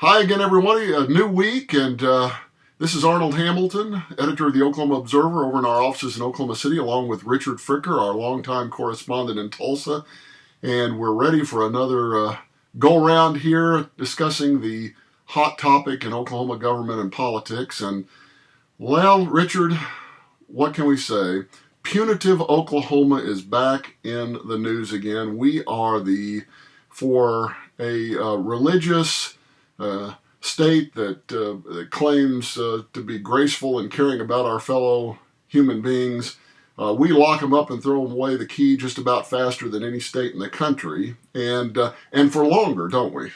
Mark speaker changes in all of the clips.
Speaker 1: Hi again, everybody. A new week, and this is Arnold Hamilton, editor of the Oklahoma Observer, over in our offices in Oklahoma City, along with Richard Fricker, our longtime correspondent in Tulsa. And we're ready for another go-round here discussing the hot topic in Oklahoma government and politics. And, well, Richard, what can we say? Punitive Oklahoma is back in the news again. We are for a religious state that claims to be graceful and caring about our fellow human beings. We lock them up and throw them away the key just about faster than any state in the country, and for longer, don't we?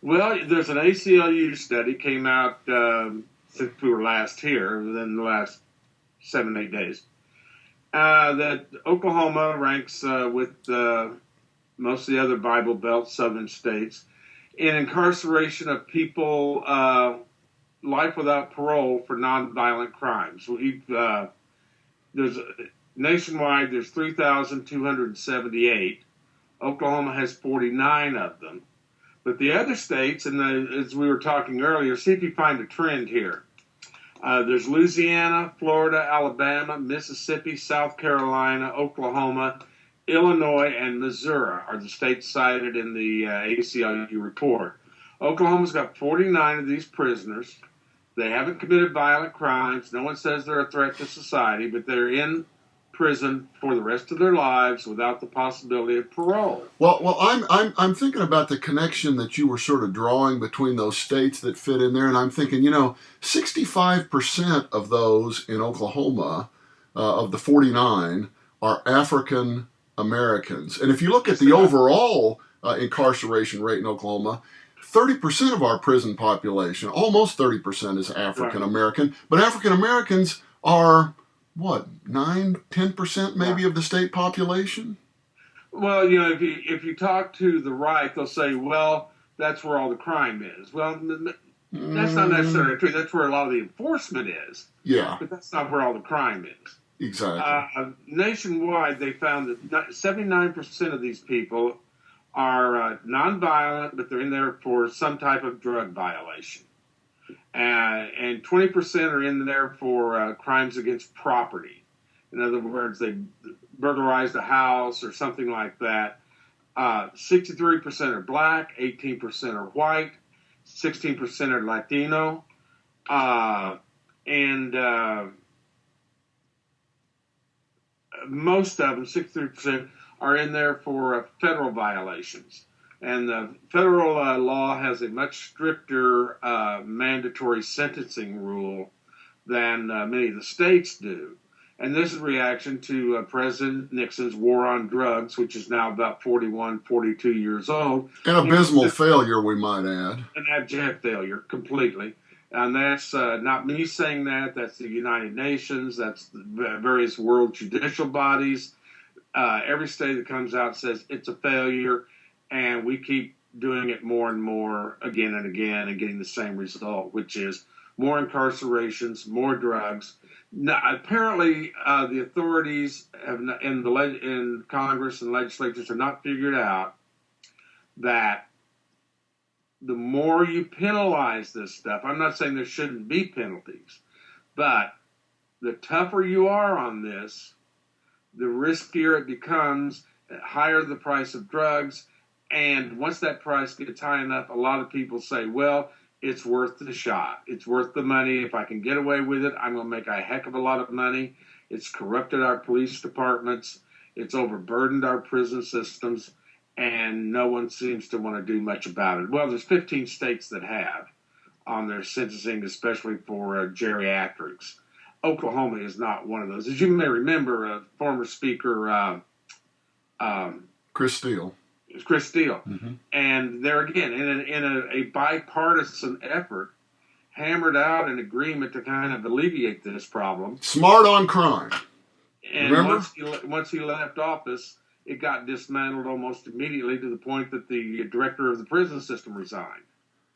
Speaker 2: Well, there's an ACLU study came out since we were last here, within the last 7-8 days, that Oklahoma ranks with most of the other Bible Belt southern states in incarceration of people life without parole for nonviolent crimes. Nationwide, there's 3,278. Oklahoma has 49 of them. But the other states, as we were talking earlier, see if you find a trend here. There's Louisiana, Florida, Alabama, Mississippi, South Carolina, Oklahoma, Illinois, and Missouri are the states cited in the ACLU report. Oklahoma's got 49 of these prisoners. They haven't committed violent crimes. No one says they're a threat to society, but they're in prison for the rest of their lives without the possibility of parole.
Speaker 1: Well, I'm thinking about the connection that you were sort of drawing between those states that fit in there, and I'm thinking, 65% of those in Oklahoma, of the 49, are African Americans. And if you look at the overall incarceration rate in Oklahoma, 30% of our prison population, almost 30%, is African American. Right. But African Americans are, 9-10% maybe of the state population?
Speaker 2: Well, if you talk to the right, they'll say, well, that's where all the crime is. Well, that's not necessarily true. That's where a lot of the enforcement is.
Speaker 1: Yeah.
Speaker 2: But that's not where all the crime is.
Speaker 1: Exactly.
Speaker 2: Nationwide, they found that 79% of these people are nonviolent, but they're in there for some type of drug violation. And 20% are in there for crimes against property. In other words, they burglarized a house or something like that. 63% are black, 18% are white, 16% are Latino, and most of them, 63%, are in there for federal violations. And the federal law has a much stricter mandatory sentencing rule than many of the states do. And this is a reaction to President Nixon's war on drugs, which is now about 41, 42 years old.
Speaker 1: An abysmal failure, we might add.
Speaker 2: An abject failure, completely. And that's not me saying that. That's the United Nations. That's the various world judicial bodies. Every state that comes out says it's a failure, and we keep doing it more and more again and again and getting the same result, which is more incarcerations, more drugs. Now, apparently, the authorities in Congress and legislatures have not figured out that the more you penalize this stuff, I'm not saying there shouldn't be penalties, but the tougher you are on this, the riskier it becomes, higher the price of drugs. And once that price gets high enough, a lot of people say, well, it's worth the shot. It's worth the money. If I can get away with it, I'm going to make a heck of a lot of money. It's corrupted our police departments. It's overburdened our prison systems. And no one seems to want to do much about it. Well, there's 15 states that have on their sentencing, especially for geriatrics. Oklahoma is not one of those. As you may remember, former Speaker
Speaker 1: Chris Steele.
Speaker 2: Mm-hmm. And there again, in a bipartisan effort, hammered out an agreement to kind of alleviate this problem.
Speaker 1: Smart on crime.
Speaker 2: And
Speaker 1: remember?
Speaker 2: Once he left office, it got dismantled almost immediately, to the point that the director of the prison system resigned.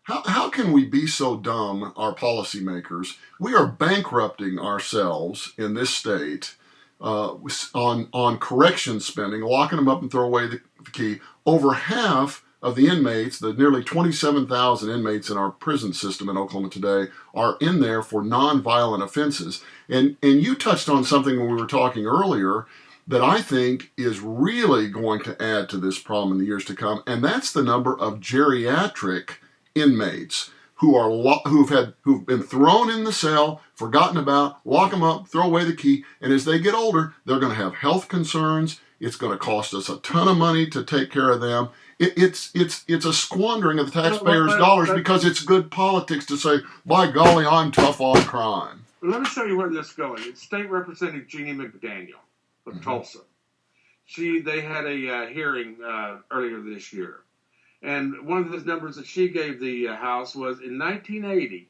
Speaker 1: How can we be so dumb, our policymakers? We are bankrupting ourselves in this state on correction spending, locking them up and throw away the key. Over half of the inmates, the nearly 27,000 inmates in our prison system in Oklahoma today, are in there for nonviolent offenses. And you touched on something when we were talking earlier that I think is really going to add to this problem in the years to come, and that's the number of geriatric inmates who've been thrown in the cell, forgotten about, lock them up, throw away the key, and as they get older, they're going to have health concerns. It's going to cost us a ton of money to take care of them. It's a squandering of the taxpayers' dollars because it's good politics to say, by golly, I'm tough on crime.
Speaker 2: Let me show you where this is going. It's State Representative Jeannie McDaniel of Tulsa. They had a hearing earlier this year. And one of the numbers that she gave the House was in 1980,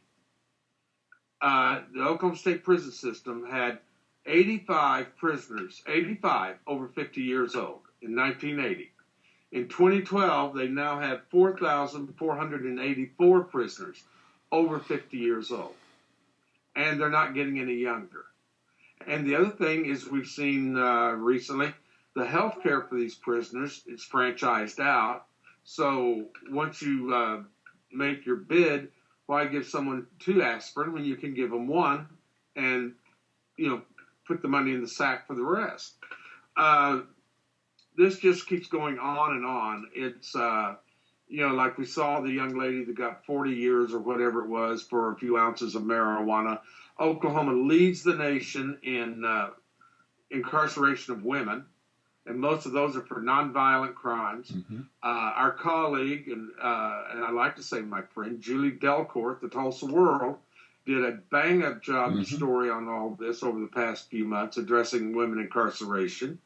Speaker 2: the Oklahoma State prison system had 85 prisoners, 85 over 50 years old in 1980. In 2012, they now have 4,484 prisoners over 50 years old. And they're not getting any younger. And the other thing is we've seen recently, the health care for these prisoners is franchised out. So once you make your bid, why give someone 2 aspirin when you can give them 1 and, put the money in the sack for the rest? This just keeps going on and on. It's, like we saw the young lady that got 40 years or whatever it was for a few ounces of marijuana. Oklahoma leads the nation in incarceration of women, and most of those are for nonviolent crimes. Mm-hmm. Our colleague, and I like to say my friend, Julie Delcourt, the Tulsa World, did a bang-up job story on all this over the past few months, addressing women incarceration,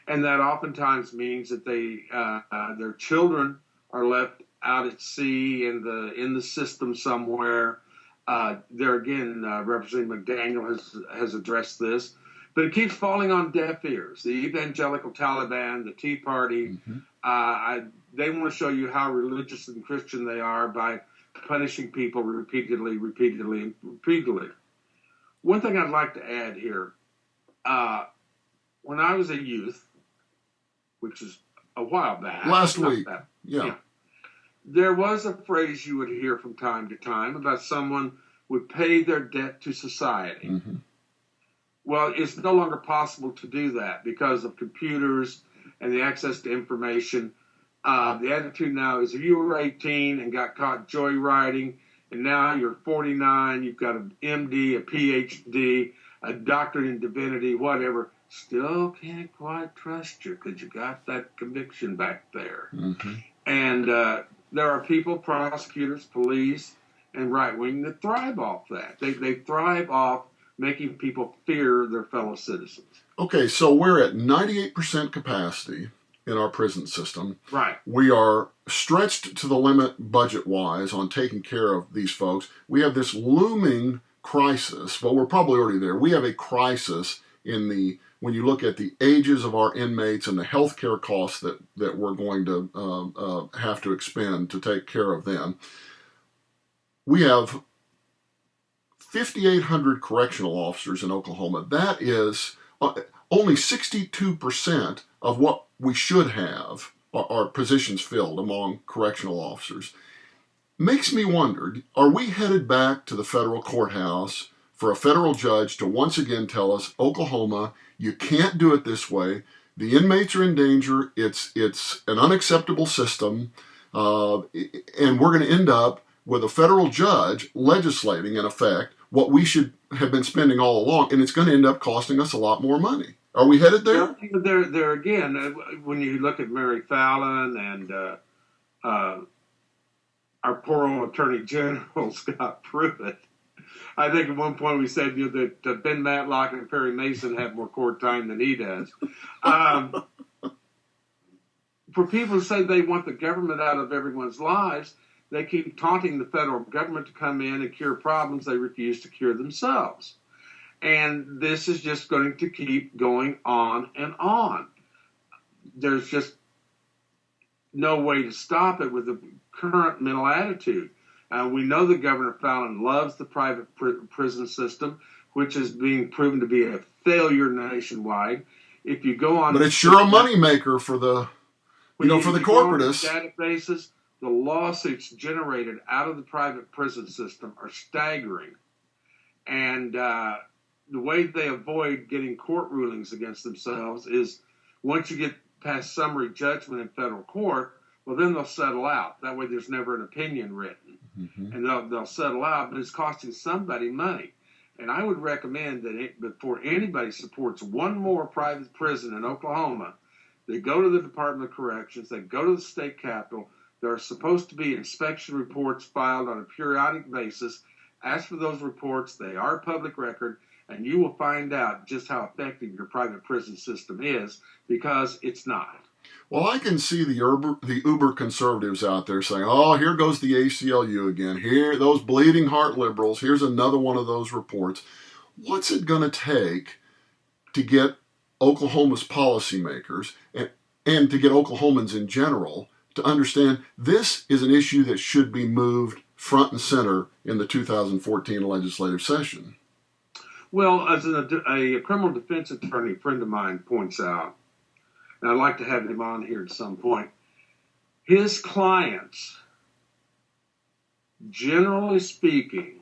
Speaker 2: and that oftentimes means that their children are left out at sea in the system somewhere. There again, Representative McDaniel has addressed this, but it keeps falling on deaf ears. The evangelical Taliban, the Tea Party, they want to show you how religious and Christian they are by punishing people repeatedly. One thing I'd like to add here, when I was a youth, which is a while back.
Speaker 1: Last week, yeah.
Speaker 2: There was a phrase you would hear from time to time about someone would pay their debt to society. Mm-hmm. Well, it's no longer possible to do that because of computers and the access to information. The attitude now is if you were 18 and got caught joyriding, and now you're 49, you've got an MD, a PhD, a doctorate in divinity, whatever, still can't quite trust you because you got that conviction back there. Mm-hmm. And there are people, prosecutors, police, and right-wing that thrive off that. They thrive off making people fear their fellow citizens.
Speaker 1: Okay, so we're at 98% capacity in our prison system.
Speaker 2: Right.
Speaker 1: We are stretched to the limit budget-wise on taking care of these folks. We have this looming crisis. Well, we're probably already there. We have a crisis when you look at the ages of our inmates and the health care costs that we're going to have to expend to take care of them. We have 5,800 correctional officers in Oklahoma. That is only 62% of what we should have are positions filled among correctional officers. Makes me wonder, are we headed back to the federal courthouse for a federal judge to once again tell us, Oklahoma, you can't do it this way. The inmates are in danger. It's an unacceptable system. And we're going to end up with a federal judge legislating, in effect, what we should have been spending all along. And it's going to end up costing us a lot more money. Are we headed there?
Speaker 2: There again, when you look at Mary Fallon and our parole attorney general, Scott Pruitt, I think at one point we said that Ben Matlock and Perry Mason have more court time than he does. For people who say they want the government out of everyone's lives, they keep taunting the federal government to come in and cure problems they refuse to cure themselves. And this is just going to keep going on and on. There's just no way to stop it with the current mental attitude. We know that Governor Fallon loves the private prison system, which is being proven to be a failure nationwide. If you go on,
Speaker 1: but it's sure a moneymaker for the, for the corporatists.
Speaker 2: Databases, the lawsuits generated out of the private prison system are staggering. And the way they avoid getting court rulings against themselves is once you get past summary judgment in federal court, well, then they'll settle out. That way there's never an opinion written. Mm-hmm. And they'll settle out, but it's costing somebody money. And I would recommend that before anybody supports one more private prison in Oklahoma, they go to the Department of Corrections, they go to the state capitol. There are supposed to be inspection reports filed on a periodic basis. Ask for those reports. They are public record, and you will find out just how effective your private prison system is, because it's not.
Speaker 1: Well, I can see the uber conservatives out there saying, oh, here goes the ACLU again. Here, those bleeding heart liberals. Here's another one of those reports. What's it going to take to get Oklahoma's policymakers and to get Oklahomans in general to understand this is an issue that should be moved front and center in the 2014 legislative session?
Speaker 2: Well, as a criminal defense attorney friend of mine points out, and I'd like to have him on here at some point, his clients, generally speaking,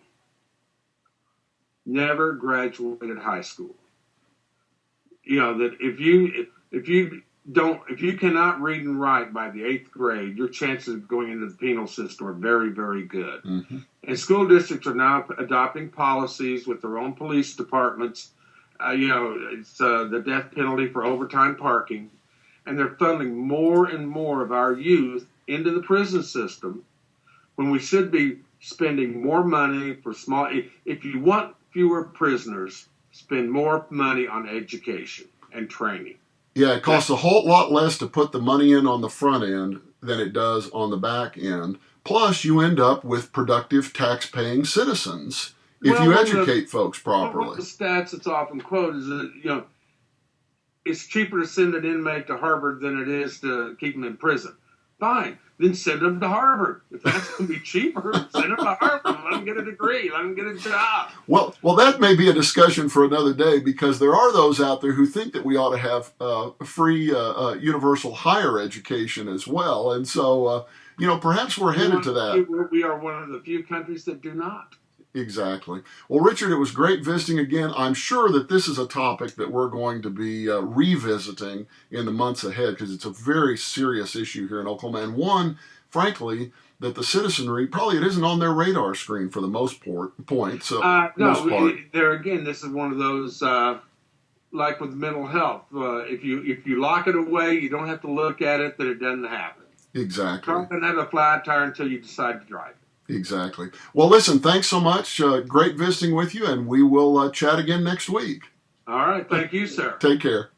Speaker 2: never graduated high school. You know, that if you cannot read and write by the 8th grade, your chances of going into the penal system are very, very good. Mm-hmm. And school districts are now adopting policies with their own police departments. It's the death penalty for overtime parking. And they're funneling more and more of our youth into the prison system when we should be spending more money for small. If you want fewer prisoners, spend more money on education and training.
Speaker 1: Yeah, it costs a whole lot less to put the money in on the front end than it does on the back end. Plus, you end up with productive tax-paying citizens if you educate folks properly.
Speaker 2: One of the stats that's often quoted is that, it's cheaper to send an inmate to Harvard than it is to keep him in prison. Fine, then send him to Harvard. If that's going to be cheaper, send him to Harvard. Let him get a degree. Let him get a job.
Speaker 1: Well, that may be a discussion for another day, because there are those out there who think that we ought to have free universal higher education as well. And so, perhaps we're headed to that.
Speaker 2: We are one of the few countries that do not.
Speaker 1: Exactly. Well, Richard, it was great visiting again. I'm sure that this is a topic that we're going to be revisiting in the months ahead, because it's a very serious issue here in Oklahoma, and one, frankly, that the citizenry, probably it isn't on their radar screen for the most part.
Speaker 2: There again, this is one of those, like with mental health. If you lock it away, you don't have to look at it, that it doesn't happen.
Speaker 1: Exactly.
Speaker 2: You don't have a flat tire until you decide to drive it.
Speaker 1: Exactly. Well, listen, thanks so much. Great visiting with you, and we will chat again next week.
Speaker 2: All right. Thank you, sir.
Speaker 1: Take care.